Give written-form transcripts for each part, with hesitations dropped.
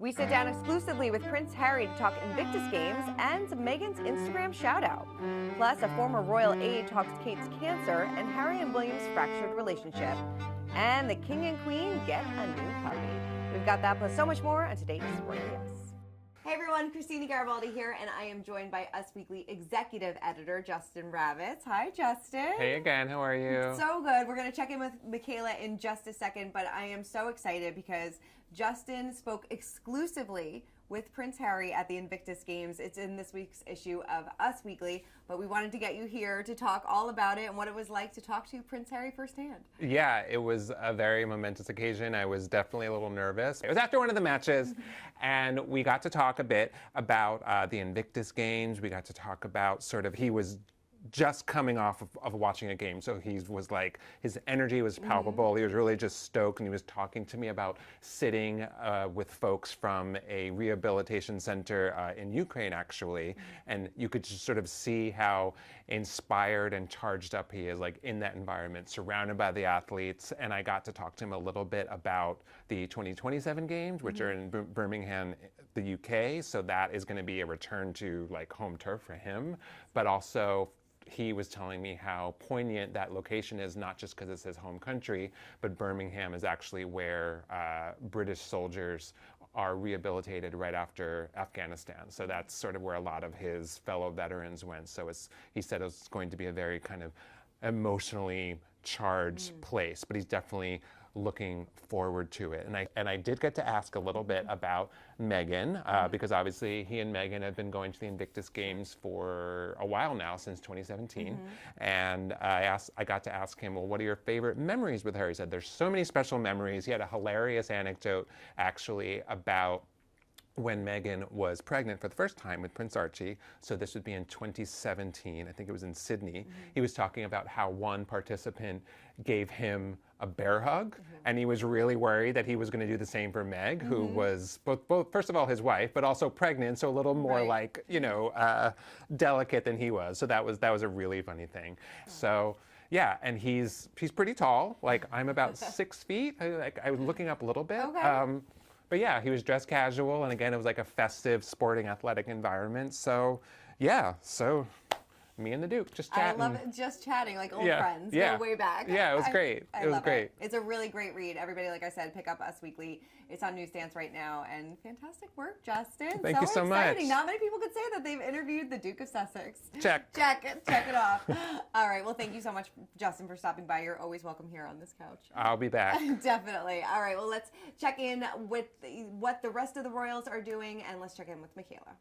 We sit down exclusively with Prince Harry to talk Invictus Games and Meghan's Instagram shout-out. Plus, a former royal aide talks Kate's cancer and Harry and William's fractured relationship. And the king and queen get a new puppy. We've got that plus so much more on today's Sporting Gifts. Hey everyone, Christina Garibaldi here, and I am joined by Us Weekly executive editor Justin Ravitz. Hi, Justin. Hey again, how are you? So good. We're going to check in with Michaela in just a second, but I am so excited because Justin spoke exclusively with Prince Harry at the Invictus Games. It's in this week's issue of Us Weekly, but we wanted to get you here to talk all about it and what it was like to talk to Prince Harry firsthand. Yeah, it was a very momentous occasion. I was definitely a little nervous. It was after one of the matches, and we got to talk a bit about the Invictus Games. We got to talk about he was just coming off of watching a game, so he was like, his energy was palpable. He was really just stoked, and he was talking to me about sitting with folks from a rehabilitation center in Ukraine, actually, and you could just sort of see how inspired and charged up he is, like in that environment, surrounded by the athletes. And I got to talk to him a little bit about the 2027 games, which are in Birmingham, the UK, so that is going to be a return to like home turf for him, but also he was telling me how poignant that location is, not just because it's his home country, but Birmingham is actually where British soldiers are rehabilitated right after Afghanistan. So that's sort of where a lot of his fellow veterans went. So he said it was going to be a very kind of emotionally charged place, but he's definitely looking forward to it. And I did get to ask a little bit about Meghan, because obviously he and Meghan have been going to the Invictus Games for a while now, since 2017. And I got to ask him, well, what are your favorite memories with her? He said there's so many special memories. He had a hilarious anecdote actually about when Meghan was pregnant for the first time with Prince Archie. So this would be in 2017, I think it was in Sydney. He was talking about how one participant gave him a bear hug, and he was really worried that he was going to do the same for Meg, who was both first of all his wife, but also pregnant, so a little more like, you know, delicate than he was. So that was a really funny thing. So yeah, and he's pretty tall. Like I'm about 6 feet. I was looking up a little bit. But yeah, he was dressed casual, and again, it was like a festive, sporting, athletic environment. So, yeah, me and the Duke just chatting. I love it, just chatting like old friends. Go way back. Yeah, it was great. It was great. It's a really great read. Everybody, like I said, pick up Us Weekly. It's on newsstands right now, and fantastic work, Justin. Thank you so much. Not many people could say that they've interviewed the Duke of Sussex. Check it off. All right, well, thank you so much, Justin, for stopping by. You're always welcome here on this couch. I'll be back. Definitely. All right, well, let's check in with what the rest of the Royals are doing, and let's check in with Michaela.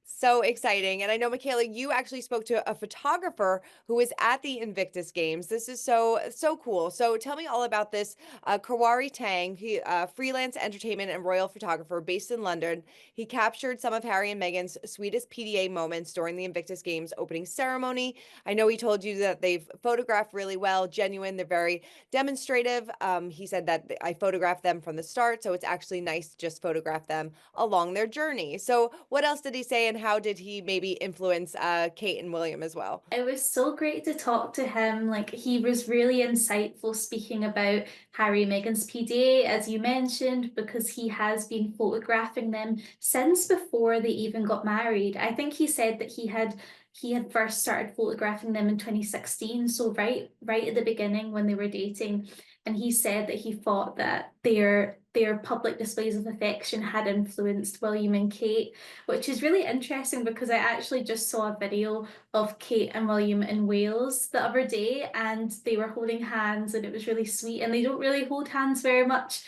So exciting. And I know, Michaela, you actually spoke to a photographer who was at the Invictus Games. This is so cool. So tell me all about this. Kawari Tang, he freelance entertainment and royal photographer based in London. He captured some of Harry and Meghan's sweetest PDA moments during the Invictus Games opening ceremony. I know he told you that they've photographed really well, genuine. They're very demonstrative. He said that I photographed them from the start, so it's actually nice to just photograph them along their journey. So what else did he say, and how did he maybe influence Kate and William as well? It was so great to talk to him. Like, he was really insightful speaking about Harry and Meghan's PDA, as you mentioned, because he has been photographing them since before they even got married. I think he said that he had first started photographing them in 2016, so right at the beginning when they were dating. And he said that he thought that their public displays of affection had influenced William and Kate, which is really interesting because I actually just saw a video of Kate and William in Wales the other day, and they were holding hands, and it was really sweet. And they don't really hold hands very much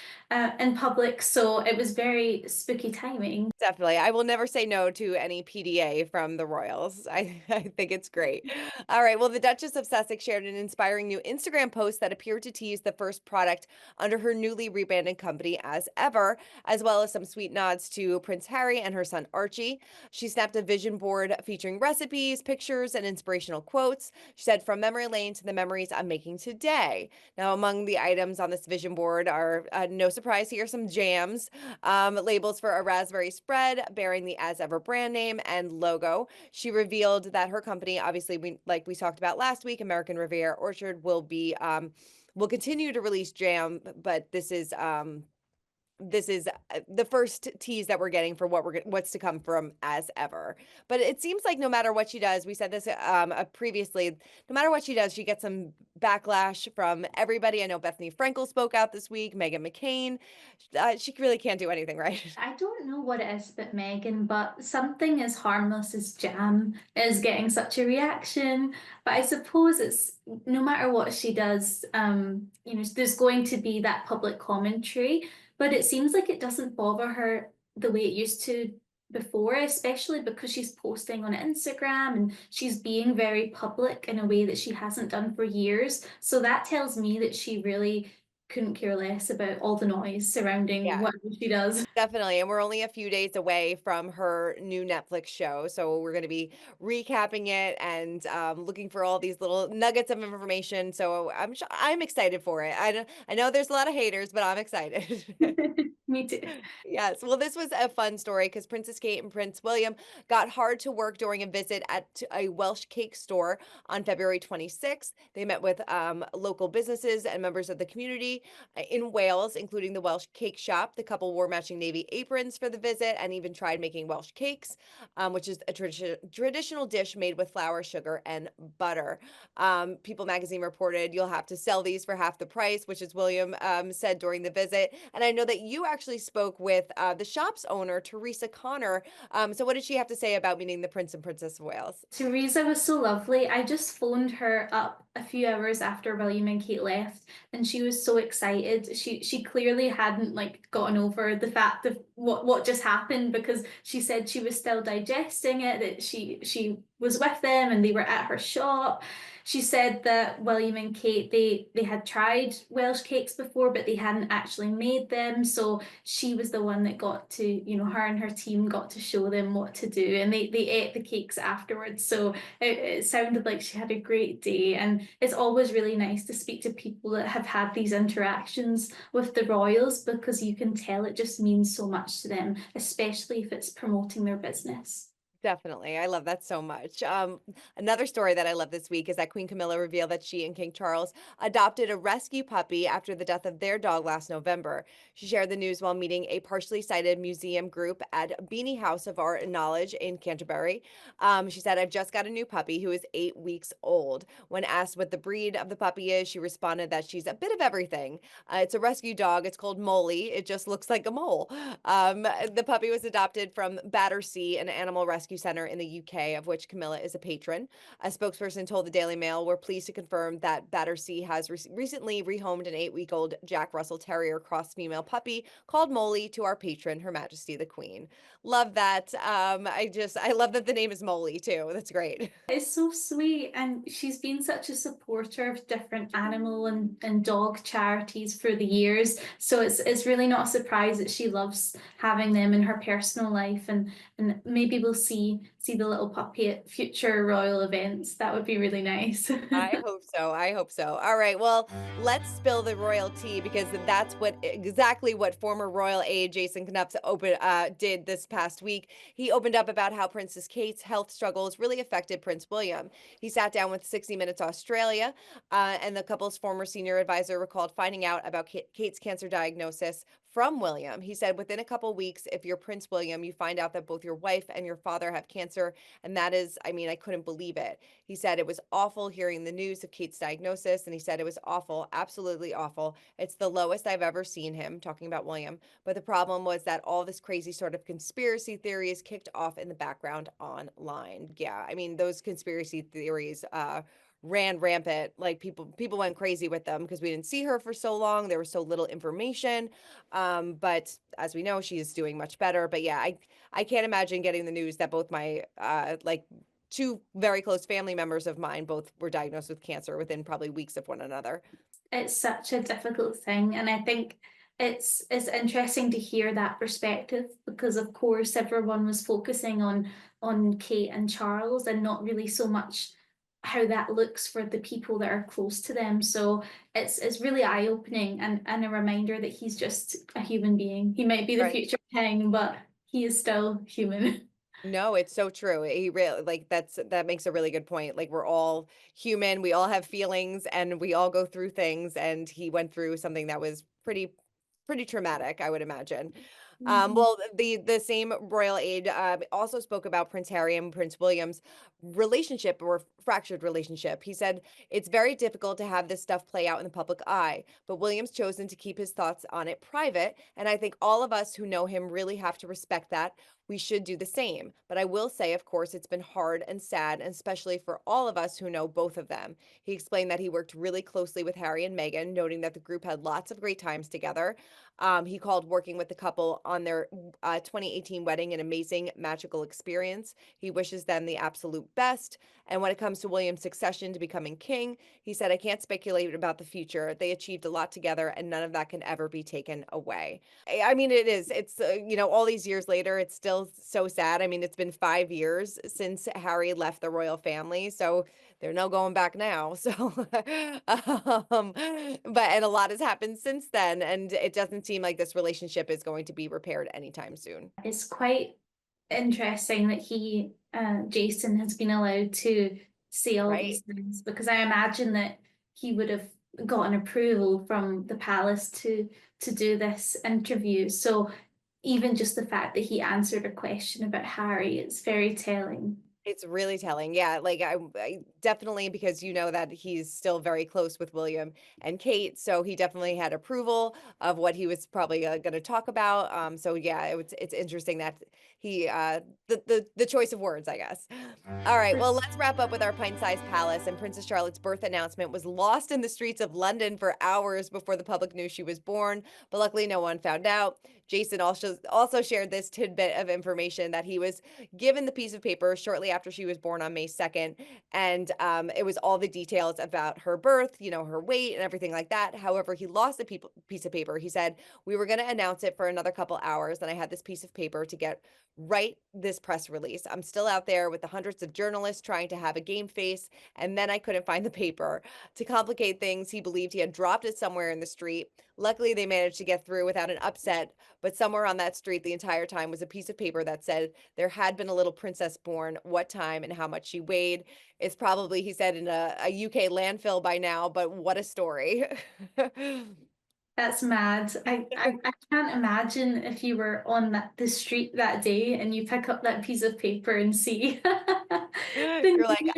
in public, so it was very spooky timing. Definitely. I will never say no to any PDA from the Royals. I think it's great. All right. Well, the Duchess of Sussex shared an inspiring new Instagram post that appeared to tease the first product under her newly rebranded company As Ever, as well as some sweet nods to Prince Harry and her son Archie. She snapped a vision board featuring recipes, pictures, and inspirational quotes. She said, "From memory lane to the memories I'm making today." Now, among the items on this vision board are, no surprise here, some jams, labels for a raspberry spread bearing the As Ever brand name and logo. She revealed that her company, obviously, like we talked about last week, American Riviera Orchard, will continue to release jam, but this is this is the first tease that we're getting for what's to come from As Ever. But it seems like no matter what she does, we said this previously, no matter what she does, she gets some backlash from everybody. I know Bethany Frankel spoke out this week, Meghan McCain. She really can't do anything right. I don't know what it is about Megan, but something as harmless as jam is getting such a reaction. But I suppose it's no matter what she does, there's going to be that public commentary, but it seems like it doesn't bother her the way it used to before, especially because she's posting on Instagram and she's being very public in a way that she hasn't done for years. So that tells me that she really couldn't care less about all the noise surrounding Yeah. what she does. Definitely. And we're only a few days away from her new Netflix show. So we're going to be recapping it and looking for all these little nuggets of information. So I'm excited for it. I know there's a lot of haters, but I'm excited. Me too. Yes. Well, this was a fun story because Princess Kate and Prince William got hard to work during a visit at a Welsh cake store on February 26th. They met with local businesses and members of the community in Wales, including the Welsh Cake Shop. The couple wore matching navy aprons for the visit and even tried making Welsh cakes, which is a traditional dish made with flour, sugar, and butter. People magazine reported you'll have to sell these for half the price, which is William said during the visit. And I know that you actually spoke with the shop's owner, Teresa Connor. So what did she have to say about meeting the Prince and Princess of Wales? Teresa was so lovely. I just phoned her up a few hours after William and Kate left, and she was so excited. She clearly hadn't like gotten over the fact of what just happened, because she said she was still digesting it, that she was with them and they were at her shop. She said that William and Kate, they had tried Welsh cakes before, but they hadn't actually made them. So she was the one that got to, her and her team got to show them what to do, and they ate the cakes afterwards. So it sounded like she had a great day. And it's always really nice to speak to people that have had these interactions with the royals, because you can tell it just means so much to them, especially if it's promoting their business. Definitely. I love that so much. Another story that I love this week is that Queen Camilla revealed that she and King Charles adopted a rescue puppy after the death of their dog last November. She shared the news while meeting a partially sighted museum group at Beanie House of Art and Knowledge in Canterbury. She said, I've just got a new puppy who is 8 weeks old. When asked what the breed of the puppy is, she responded that she's a bit of everything. It's a rescue dog. It's called Molly. It just looks like a mole. The puppy was adopted from Battersea, an animal rescue center in the UK, of which Camilla is a patron. A spokesperson told the Daily Mail, we're pleased to confirm that Battersea has recently rehomed an 8-week-old Jack Russell Terrier cross female puppy called Molly to our patron, Her Majesty the Queen. Love that. I love that the name is Molly too. That's great. It's so sweet, and she's been such a supporter of different animal and dog charities for the years. So it's really not a surprise that she loves having them in her personal life, and maybe we'll see the little puppy at future royal events. That would be really nice. I hope so. I hope so. All right. Well, let's spill the royal tea because that's exactly what former royal aide Jason Knupps did this past week. He opened up about how Princess Kate's health struggles really affected Prince William. He sat down with 60 Minutes Australia, and the couple's former senior advisor recalled finding out about Kate's cancer diagnosis from William. He said, within a couple weeks, if you're Prince William, you find out that both your wife and your father have cancer. And that is, I mean, I couldn't believe it. He said it was awful hearing the news of Kate's diagnosis, and he said it was awful, absolutely awful. It's the lowest I've ever seen him, talking about William. But the problem was that all this crazy sort of conspiracy theories kicked off in the background online. Yeah, I mean, those conspiracy theories ran rampant. Like people went crazy with them because we didn't see her for so long. There was so little information. But as we know, she is doing much better. But yeah, I can't imagine getting the news that both my like two very close family members of mine both were diagnosed with cancer within probably weeks of one another. It's such a difficult thing, and I think it's interesting to hear that perspective, because of course everyone was focusing on Kate and Charles and not really so much how that looks for the people that are close to them. So it's really eye-opening, and a reminder that he's just a human being. He might be the Right. future king, but he is still human. No, it's so true. He really that makes a really good point. Like we're all human, we all have feelings and we all go through things and he went through something that was pretty pretty traumatic, I would imagine. Mhm. Well, the same royal aide also spoke about Prince Harry and Prince William's relationship or fractured relationship. He said it's very difficult to have this stuff play out in the public eye, but William's chosen to keep his thoughts on it private, and I think all of us who know him really have to respect that. We should do the same. But I will say, of course, it's been hard and sad, and especially for all of us who know both of them. He explained that he worked really closely with Harry and Meghan, noting that the group had lots of great times together. He called working with the couple on their 2018 wedding an amazing, magical experience. He wishes them the absolute best. And when it comes to William's succession to becoming king, he said, I can't speculate about the future. They achieved a lot together, and none of that can ever be taken away. I mean, it is. It's, all these years later, it's still so sad. I mean, it's been 5 years since Harry left the royal family. So there's no going back now. So, and a lot has happened since then. And it doesn't seem like this relationship is going to be repaired anytime soon. It's quite interesting that Jason has been allowed to say all Right. these things, because I imagine that he would have gotten approval from the palace to do this interview. So even just the fact that he answered a question about Harry, it's very telling. It's really telling. Yeah, like I definitely, because you know that he's still very close with William and Kate, so he definitely had approval of what he was probably going to talk about. So yeah, it's interesting that he the choice of words, I guess. All right, well, let's wrap up with our pint-sized palace. And Princess Charlotte's birth announcement was lost in the streets of London for hours before the public knew she was born, but luckily no one found out. Jason also shared this tidbit of information that he was given the piece of paper shortly after she was born on May 2nd. And it was all the details about her birth, her weight and everything like that. However, he lost the piece of paper. He said, we were going to announce it for another couple hours. And I had this piece of paper to get right this press release. I'm still out there with the hundreds of journalists trying to have a game face. And then I couldn't find the paper. To complicate things, he believed he had dropped it somewhere in the street. Luckily, they managed to get through without an upset, but somewhere on that street the entire time was a piece of paper that said there had been a little princess born, what time, and how much she weighed. It's probably, he said, in a UK landfill by now, but what a story. That's mad. I can't imagine if you were on the street that day and you pick up that piece of paper and see the You're like, name.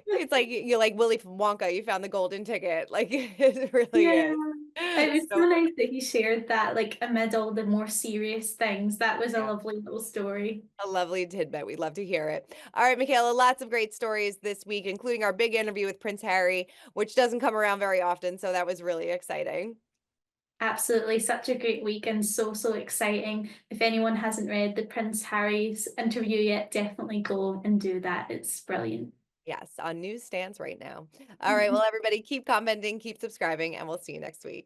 it's like you're like Willy from Wonka, you found the golden ticket. Like it really Yeah. is. It was so So nice that he shared that, like amid all the more serious things. That was a yeah. lovely little story. A lovely tidbit. We'd love to hear it. All right, Michaela, lots of great stories this week, including our big interview with Prince Harry, which doesn't come around very often. So that was really exciting. Absolutely, such a great week and so, so exciting. If anyone hasn't read the Prince Harry's interview yet, definitely go and do that. It's brilliant. Yes, on newsstands right now. All right, well, everybody, keep commenting, keep subscribing, and we'll see you next week.